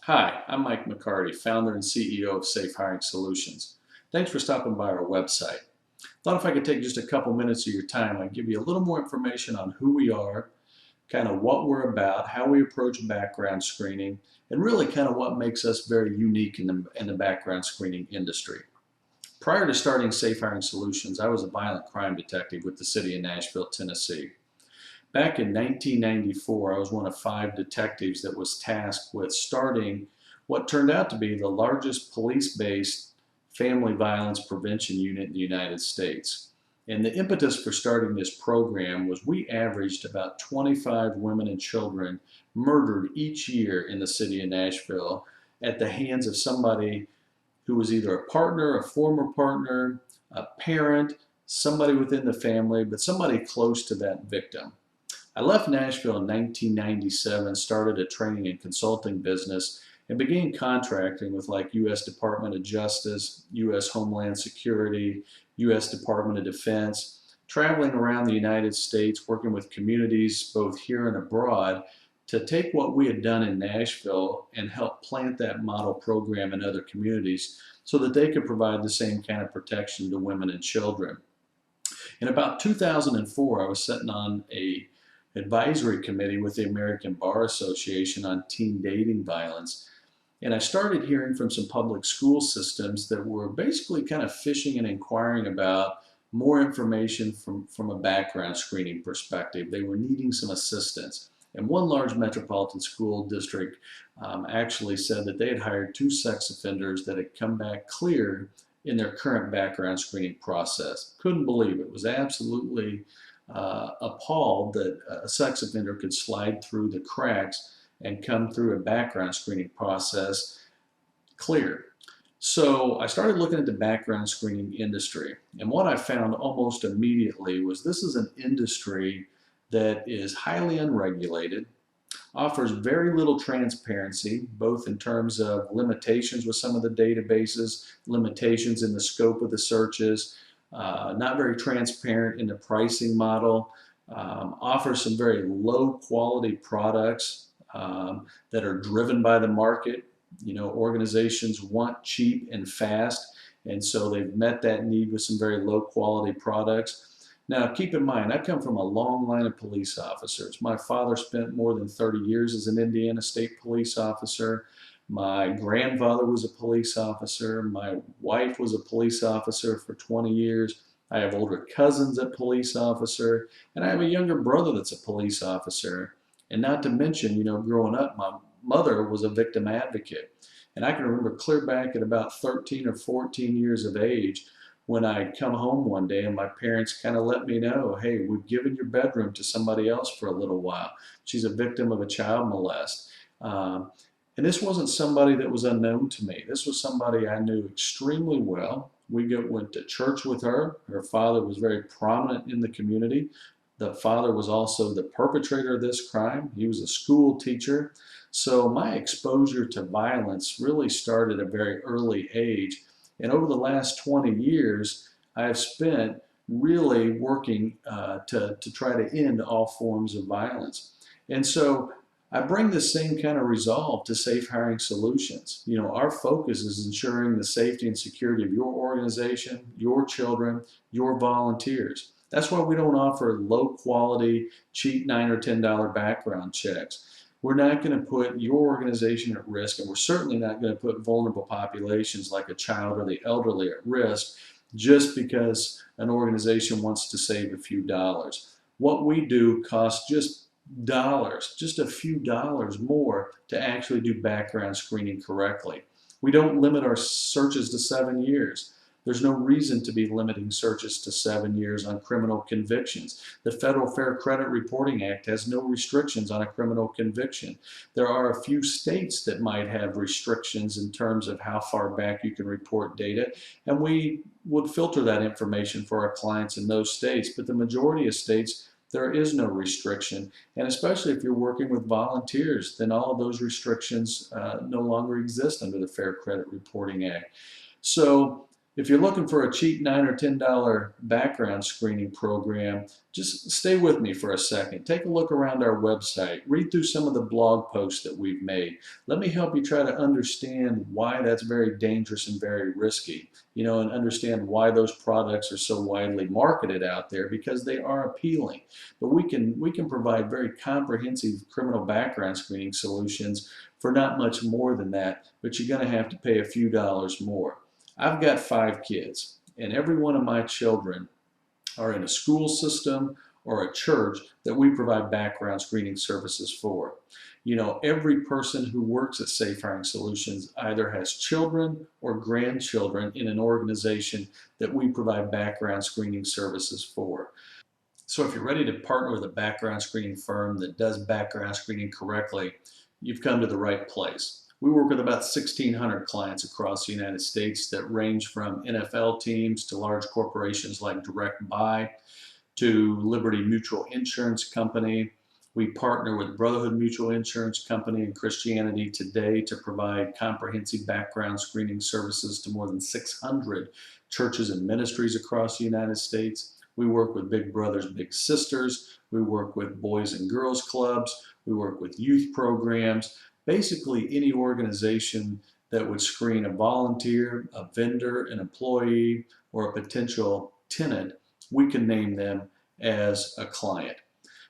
Hi, I'm Mike McCarty, founder and CEO of Safe Hiring Solutions. Thanks for stopping by our website. Thought if I could take just a couple minutes of your time, I'd give you a little more information on who we are, kind of what we're about, how we approach background screening, and really kind of what makes us very unique in the background screening industry. Prior to starting Safe Hiring Solutions, I was a violent crime detective with the city of Nashville, Tennessee. Back in 1994, I was one of 5 detectives that was tasked with starting what turned out to be the largest police-based family violence prevention unit in the United States. And the impetus for starting this program was we averaged about 25 women and children murdered each year in the city of Nashville at the hands of somebody who was either a partner, a former partner, a parent, somebody within the family, but somebody close to that victim. I left Nashville in 1997, started a training and consulting business, and began contracting with like U.S. Department of Justice, U.S. Homeland Security, U.S. Department of Defense, traveling around the United States, working with communities both here and abroad to take what we had done in Nashville and help plant that model program in other communities so that they could provide the same kind of protection to women and children. In about 2004, I was sitting on a advisory committee with the American Bar Association on teen dating violence. And I started hearing from some public school systems that were basically kind of fishing and inquiring about more information from a background screening perspective. They were needing some assistance. And one large metropolitan school district actually said that they had hired 2 sex offenders that had come back clear in their current background screening process. Couldn't believe it. Was absolutely appalled that a sex offender could slide through the cracks and come through a background screening process clear. So I started looking at the background screening industry, and what I found almost immediately was this is an industry that is highly unregulated, offers very little transparency, both in terms of limitations with some of the databases, limitations in the scope of the searches, not very transparent in the pricing model, offers some very low quality products that are driven by the market. You know, organizations want cheap and fast, and so they've met that need with some very low quality products. Now, keep in mind, I come from a long line of police officers. My father spent more than 30 years as an Indiana State police officer. My grandfather was a police officer. My wife was a police officer for 20 years. I have older cousins that police officer, and I have a younger brother that's a police officer. And not to mention, you know, growing up, my mother was a victim advocate. And I can remember clear back at about 13 or 14 years of age when I'd come home one day and my parents kind of let me know, hey, we've given your bedroom to somebody else for a little while. She's a victim of a child molest. And this wasn't somebody that was unknown to me. This was somebody I knew extremely well. Went to church with her. Her father was very prominent in the community. The father was also the perpetrator of this crime. He was a school teacher. So my exposure to violence really started at a very early age. And over the last 20 years, I have spent really working to try to end all forms of violence. And so I bring the same kind of resolve to Safe Hiring Solutions. You know, our focus is ensuring the safety and security of your organization, your children, your volunteers. That's why we don't offer low quality, cheap $9 or $10 background checks. We're not going to put your organization at risk, and we're certainly not going to put vulnerable populations like a child or the elderly at risk just because an organization wants to save a few dollars. What we do costs just dollars, just a few dollars more to actually do background screening correctly. We don't limit our searches to 7 years. There's no reason to be limiting searches to 7 years on criminal convictions. The Federal Fair Credit Reporting Act has no restrictions on a criminal conviction. There are a few states that might have restrictions in terms of how far back you can report data, and we would filter that information for our clients in those states. But the majority of states, there is no restriction. And especially if you're working with volunteers, then all of those restrictions no longer exist under the Fair Credit Reporting Act. So If you're looking for a cheap $9 or $10 background screening program, just stay with me for a second. Take a look around our website. Read through some of the blog posts that we've made. Let me help you try to understand why that's very dangerous and very risky, and understand why those products are so widely marketed out there, because they are appealing. But we can provide very comprehensive criminal background screening solutions for not much more than that, but you're going to have to pay a few dollars more. I've got 5 kids, and every one of my children are in a school system or a church that we provide background screening services for. Every person who works at Safe Hiring Solutions either has children or grandchildren in an organization that we provide background screening services for. So if you're ready to partner with a background screening firm that does background screening correctly, you've come to the right place. We work with about 1,600 clients across the United States that range from NFL teams to large corporations like Direct Buy to Liberty Mutual Insurance Company. We partner with Brotherhood Mutual Insurance Company and Christianity Today to provide comprehensive background screening services to more than 600 churches and ministries across the United States. We work with Big Brothers Big Sisters. We work with Boys and Girls Clubs. We work with youth programs. Basically, any organization that would screen a volunteer, a vendor, an employee, or a potential tenant, we can name them as a client.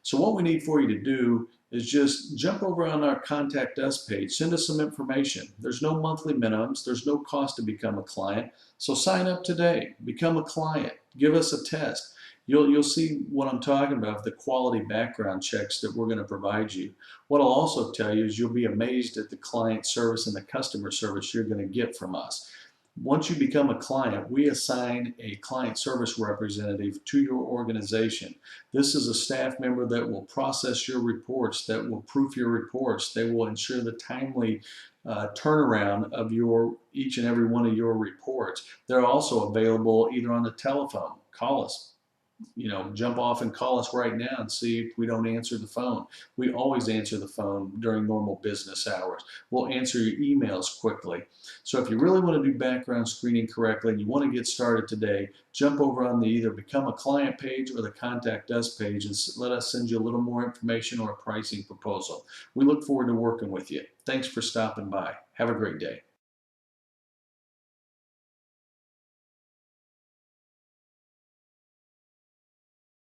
So what we need for you to do is just jump over on our Contact Us page, send us some information. There's no monthly minimums, there's no cost to become a client. So sign up today, become a client, give us a test. You'll see what I'm talking about, the quality background checks that we're going to provide you. What I'll also tell you is you'll be amazed at the client service and the customer service you're going to get from us. Once you become a client, we assign a client service representative to your organization. This is a staff member that will process your reports, that will proof your reports. They will ensure the timely turnaround of each and every one of your reports. They're also available either on the telephone. Call us. Jump off and call us right now and see if we don't answer the phone. We always answer the phone during normal business hours. We'll answer your emails quickly. So if you really want to do background screening correctly and you want to get started today, jump over on the either Become a Client page or the Contact Us page and let us send you a little more information or a pricing proposal. We look forward to working with you. Thanks for stopping by. Have a great day.